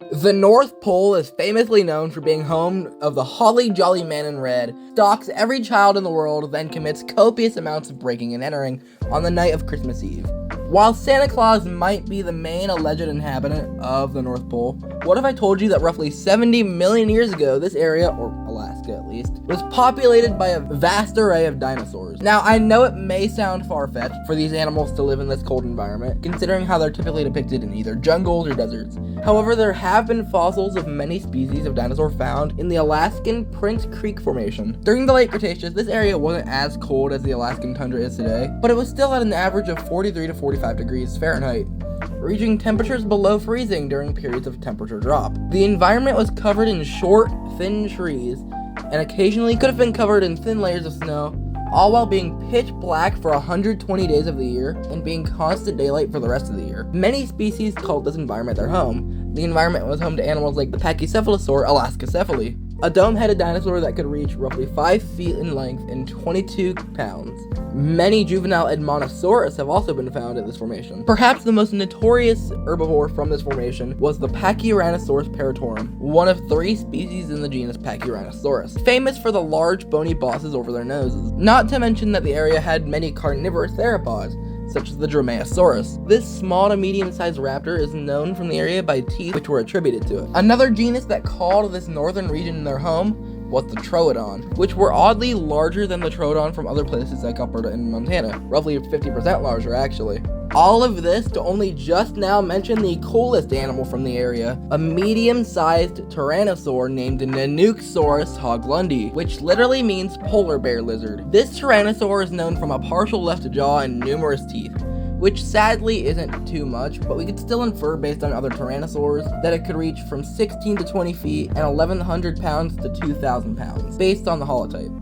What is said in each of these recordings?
The North Pole is famously known for being home of the Holly Jolly Man in Red, stalks every child in the world, then commits copious amounts of breaking and entering on the night of Christmas Eve. While Santa Claus might be the main alleged inhabitant of the North Pole, what if I told you that roughly 70 million years ago, this area, or Alaska at least, was populated by a vast array of dinosaurs? Now, I know it may sound far-fetched for these animals to live in this cold environment, considering how they're typically depicted in either jungles or deserts. However, there have been fossils of many species of dinosaur found in the Alaskan Prince Creek Formation. During the late Cretaceous, this area wasn't as cold as the Alaskan tundra is today, but it was still at an average of 43 to 45 degrees Fahrenheit, reaching temperatures below freezing during periods of temperature drop. The environment was covered in short, thin trees, and occasionally could have been covered in thin layers of snow, all while being pitch black for 120 days of the year and being constant daylight for the rest of the year. Many species called this environment their home. The environment was home to animals like the Pachycephalosaur alaskacephaly, a dome-headed dinosaur that could reach roughly 5 feet in length and 22 pounds. Many juvenile Edmontosaurus have also been found in this formation. Perhaps the most notorious herbivore from this formation was the Pachyrhinosaurus paratorum, one of 3 species in the genus Pachyrhinosaurus, famous for the large bony bosses over their noses. Not to mention that the area had many carnivorous theropods, such as the Dromaeosaurus. This small to medium-sized raptor is known from the area by teeth which were attributed to it. Another genus that called this northern region their home was the Troodon, which were oddly larger than the Troodon from other places like Alberta and Montana, roughly 50% larger actually. All of this to only just now mention the coolest animal from the area, a medium-sized tyrannosaur named Nanuqsaurus hoglundi, which literally means polar bear lizard. This tyrannosaur is known from a partial left jaw and numerous teeth, which sadly isn't too much, but we could still infer based on other tyrannosaurs that it could reach from 16 to 20 feet and 1,100 pounds to 2,000 pounds, based on the holotype.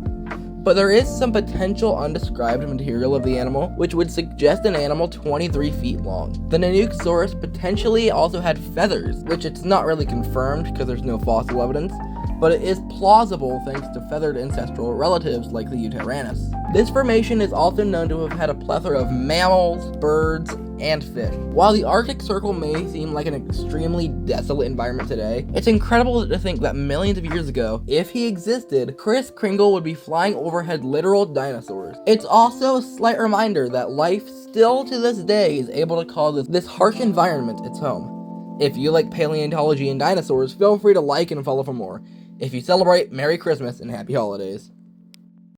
But there is some potential undescribed material of the animal, which would suggest an animal 23 feet long. The Nanuqsaurus potentially also had feathers, which it's not really confirmed because there's no fossil evidence, but it is plausible thanks to feathered ancestral relatives like the Eutyrannus. This formation is also known to have had a plethora of mammals, birds, and fish. While the Arctic Circle may seem like an extremely desolate environment today, it's incredible to think that millions of years ago, if he existed, Kris Kringle would be flying overhead literal dinosaurs. It's also a slight reminder that life still to this day is able to call this harsh environment its home. If you like paleontology and dinosaurs, feel free to like and follow for more. If you celebrate, Merry Christmas and Happy Holidays.